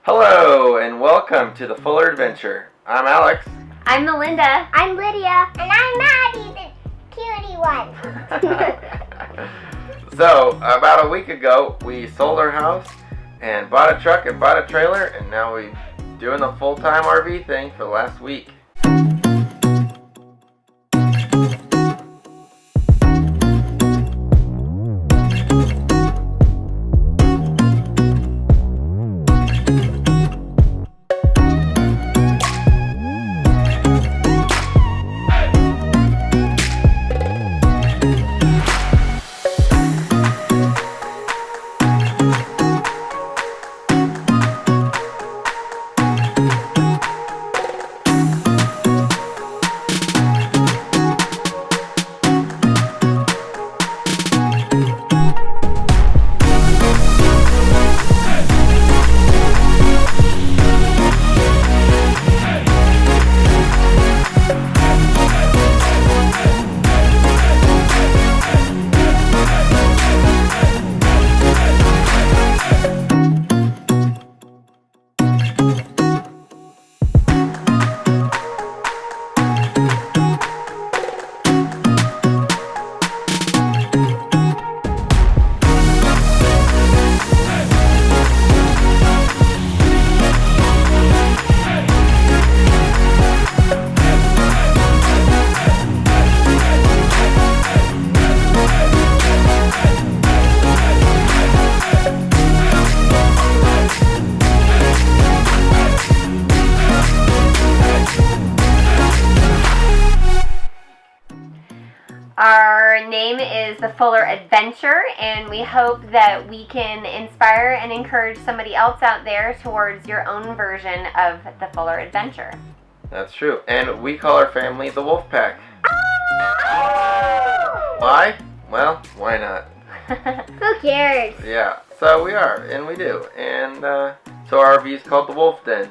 Hello and welcome to the Fuller Adventure. I'm Alex. I'm Melinda. I'm Lydia. And I'm Maddie, the cutie one. So, about a week ago, we sold our house and bought a truck and bought a trailer, and now we're doing the full-time RV thing for the last week. Our name is the Fuller Adventure, and we hope that we can inspire and encourage somebody else out there towards your own version of the Fuller Adventure. That's true. And we call our family the Wolf Pack. Why? Well, why not? Who cares? Yeah, so we are, and we do. And so our RV is called the Wolf Den.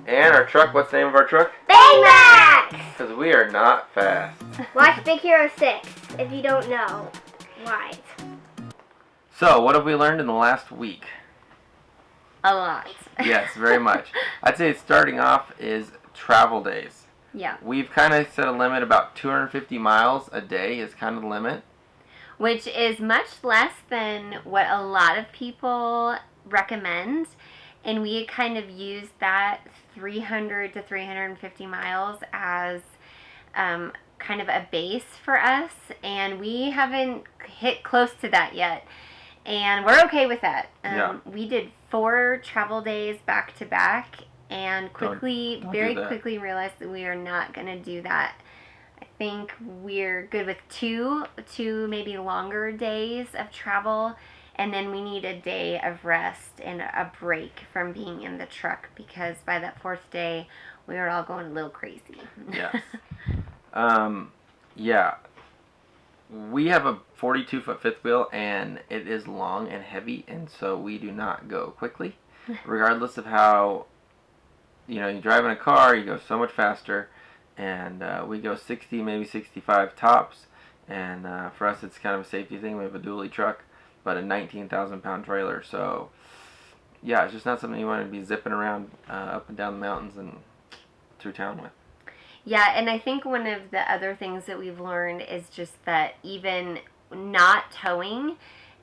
And our truck, what's the name of our truck? Baymax! Because we are not fast. Watch Big Hero 6 if you don't know why. So, what have we learned in the last week? A lot. Yes, very much. I'd say starting off is travel days. Yeah. We've kind of set a limit about 250 miles a day is kind of the limit. Which is much less than what a lot of people recommend. And we kind of use that 300 to 350 miles as kind of a base for us. And we haven't hit close to that yet. And we're okay with that. Yeah. We did 4 travel days back to back and quickly, very quickly realized that we are not going to do that. I think we're good with two maybe longer days of travel. And then we need a day of rest and a break from being in the truck, because by that 4th day, we were all going a little crazy. Yes. Yeah. We have a 42-foot fifth wheel, and it is long and heavy, and so we do not go quickly. Regardless of how, you drive in a car, you go so much faster, and we go 60, maybe 65 tops, and for us it's kind of a safety thing. We have a dually truck, but a 19,000-pound trailer, so yeah, it's just not something you want to be zipping around up and down the mountains and through town with. Yeah, and I think one of the other things that we've learned is just that even not towing,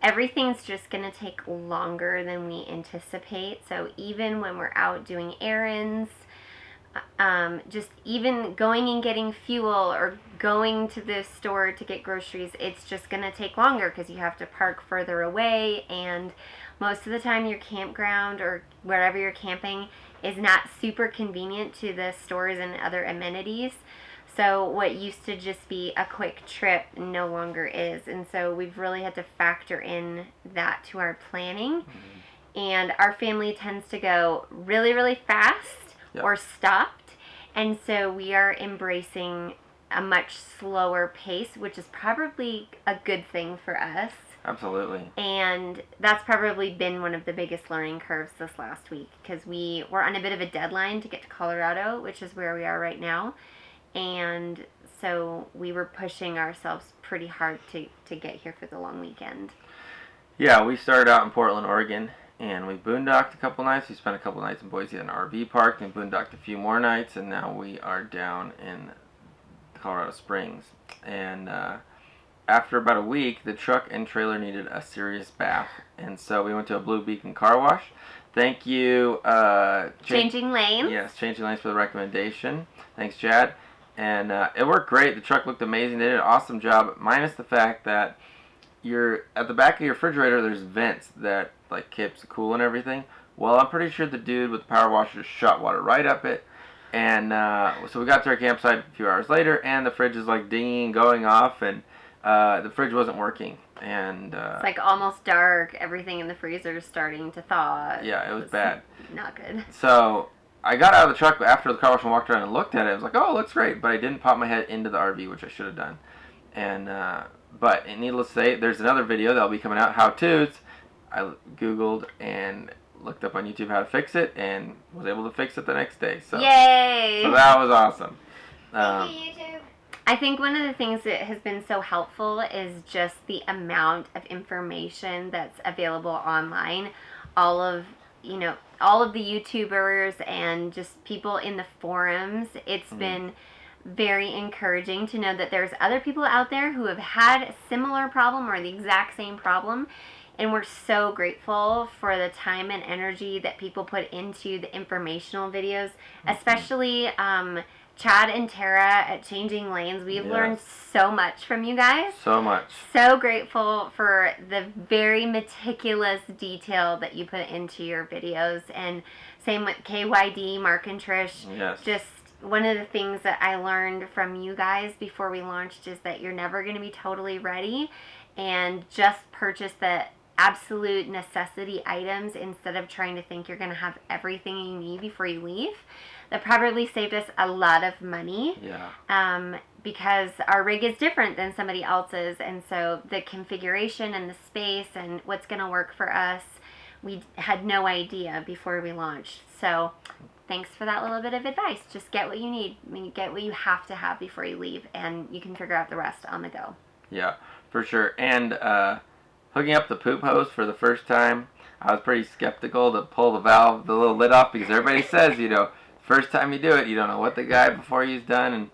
everything's just going to take longer than we anticipate. So even when we're out doing errands, just even going and getting fuel or going to the store to get groceries, it's just going to take longer because you have to park further away, and most of the time your campground or wherever you're camping is not super convenient to the stores and other amenities. So what used to just be a quick trip no longer is, and so we've really had to factor in that to our planning. Mm-hmm. And our family tends to go really, really fast. Yep. Or stopped, and so we are embracing a much slower pace, which is probably a good thing for us. Absolutely. And that's probably been one of the biggest learning curves this last week, because we were on a bit of a deadline to get to Colorado, which is where we are right now. And so we were pushing ourselves pretty hard to get here for the long weekend. Yeah, we started out in Portland, Oregon, and we boondocked a couple nights. We spent a couple nights in Boise at an RV park, and boondocked a few more nights, and now we are down in Colorado Springs. And after about a week, the truck and trailer needed a serious bath, and so we went to a Blue Beacon car wash. Thank you, Changing Lanes. Yes, Changing Lanes for the recommendation. Thanks, Chad. And it worked great. The truck looked amazing. They did an awesome job, minus the fact that at the back of your refrigerator, there's vents that like keeps it cool and everything. Well, I'm pretty sure the dude with the power washer shot water right up it. And so we got to our campsite a few hours later, and the fridge is like dinging, going off, and the fridge wasn't working. And it's like almost dark. Everything in the freezer is starting to thaw. Yeah, it was bad. Not good. So I got out of the truck after the car wash and walked around and looked at it. I was like, oh, it looks great. But I didn't pop my head into the RV, which I should have done. And but needless to say, there's another video that'll be coming out, how-tos. I Googled and looked up on YouTube how to fix it, and was able to fix it the next day. So, yay! So that was awesome. Thank you, YouTube. I think one of the things that has been so helpful is just the amount of information that's available online. All of the YouTubers and just people in the forums. It's been very encouraging to know that there's other people out there who have had a similar problem or the exact same problem. And we're so grateful for the time and energy that people put into the informational videos, especially Chad and Tara at Changing Lanes. We've learned so much from you guys. So much. So grateful for the very meticulous detail that you put into your videos. And same with KYD, Mark and Trish. Yes. Just one of the things that I learned from you guys before we launched is that you're never going to be totally ready, and just purchase the absolute necessity items instead of trying to think you're going to have everything you need before you leave. That probably saved us a lot of money. Yeah. Because our rig is different than somebody else's, and so the configuration and the space and what's going to work for us, we had no idea before we launched. So thanks for that little bit of advice. Just get what you need. I mean, get what you have to have before you leave, and you can figure out the rest on the go. Yeah, for sure. And hooking up the poop hose for the first time, I was pretty skeptical to pull the valve, the little lid off, because everybody says, first time you do it, you don't know what the guy before you's done. And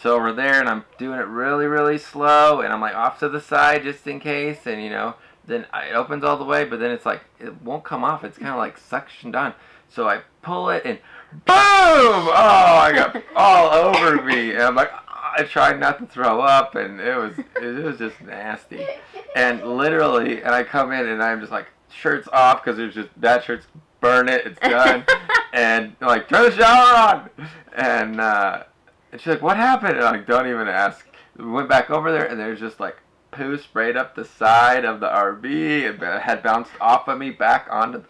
so we're there, and I'm doing it really, really slow, and I'm like off to the side just in case, and then it opens all the way, but then it's like it won't come off. It's kind of like suctioned on. So I pull it, and boom! Oh, I got all over me, and I'm like, I tried not to throw up, and it was just nasty. And literally, and I come in, and I'm just like, shirt's off, because there's just, that shirt's, burn it, it's done. And I'm like, turn the shower on! And she's like, what happened? And I'm like, don't even ask. We went back over there, and there's just like poo sprayed up the side of the RV. It had bounced off of me back onto,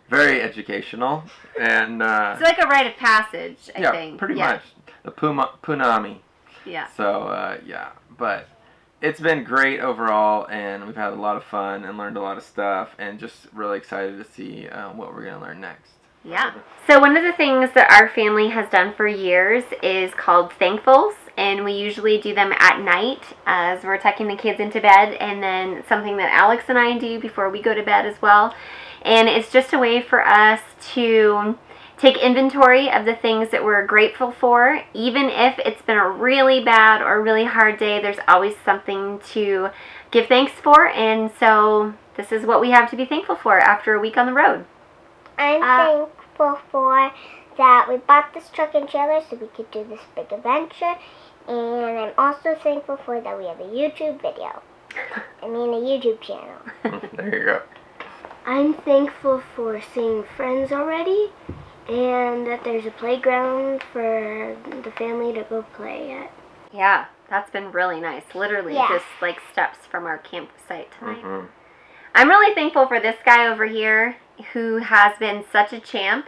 very educational. And it's like a rite of passage, I think. Yeah, pretty much. The Punami. Yeah. So, but it's been great overall, and we've had a lot of fun and learned a lot of stuff, and just really excited to see what we're going to learn next. Yeah. So one of the things that our family has done for years is called Thankfuls, and we usually do them at night as we're tucking the kids into bed, and then something that Alex and I do before we go to bed as well. And it's just a way for us to take inventory of the things that we're grateful for. Even if it's been a really bad or really hard day, there's always something to give thanks for, and so this is what we have to be thankful for after a week on the road. I'm thankful for that we bought this truck and trailer so we could do this big adventure. And I'm also thankful for that we have a YouTube video. I mean a YouTube channel. There you go. I'm thankful for seeing friends already, and that there's a playground for the family to go play at. Yeah, that's been really nice. Literally just like steps from our campsite tonight. Mm-hmm. I'm really thankful for this guy over here who has been such a champ,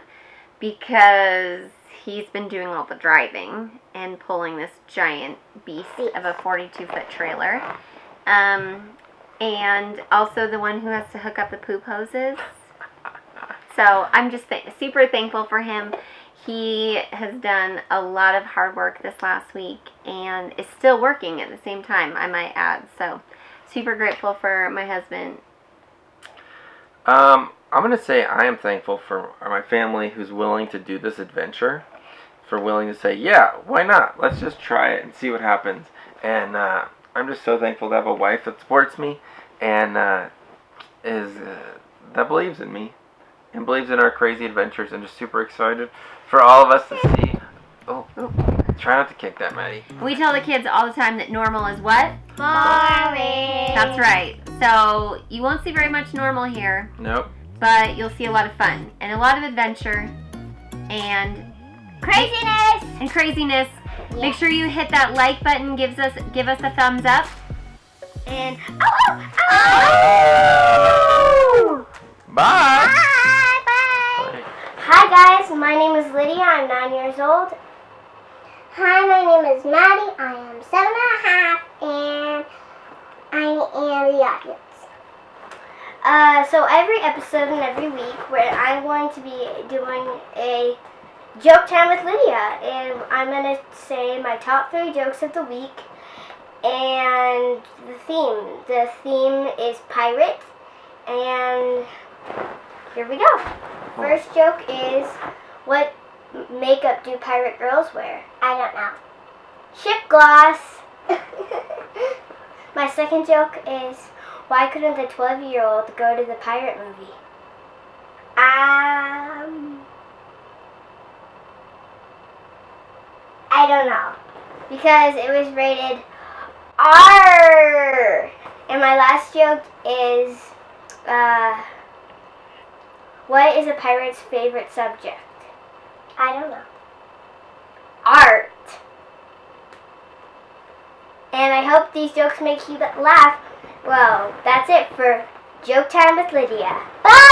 because he's been doing all the driving and pulling this giant beast of a 42-foot trailer. And also the one who has to hook up the poop hoses. So I'm just super thankful for him. He has done a lot of hard work this last week and is still working at the same time, I might add. So super grateful for my husband. I'm going to say I am thankful for my family who's willing to do this adventure, for willing to say, yeah, why not? Let's just try it and see what happens. And I'm just so thankful to have a wife that supports me and that believes in me and believes in our crazy adventures, and just super excited for all of us to see. Oh, try not to kick that, Maddie. We tell the kids all the time that normal is what? Boring. That's right. So you won't see very much normal here, Nope. but you'll see a lot of fun and a lot of adventure and craziness. Yeah. Make sure you hit that like button, give us a thumbs up. And Bye. bye. Hi guys, my name is Lydia. I'm 9 years old. Hi, my name is Maddie. I am 7.5, and I am the audience. So every episode and every week, where I'm going to be doing a joke time with Lydia, and I'm going to say my top 3 jokes of the week, and the theme is pirate, and here we go. First joke is, what makeup do pirate girls wear? I don't know. Ship gloss. My second joke is, why couldn't the 12-year-old go to the pirate movie? I don't know. Because it was rated R. And my last joke is, what is a pirate's favorite subject? I don't know. Art. And I hope these jokes make you laugh. Well, that's it for Joke Time with Lydia. Bye!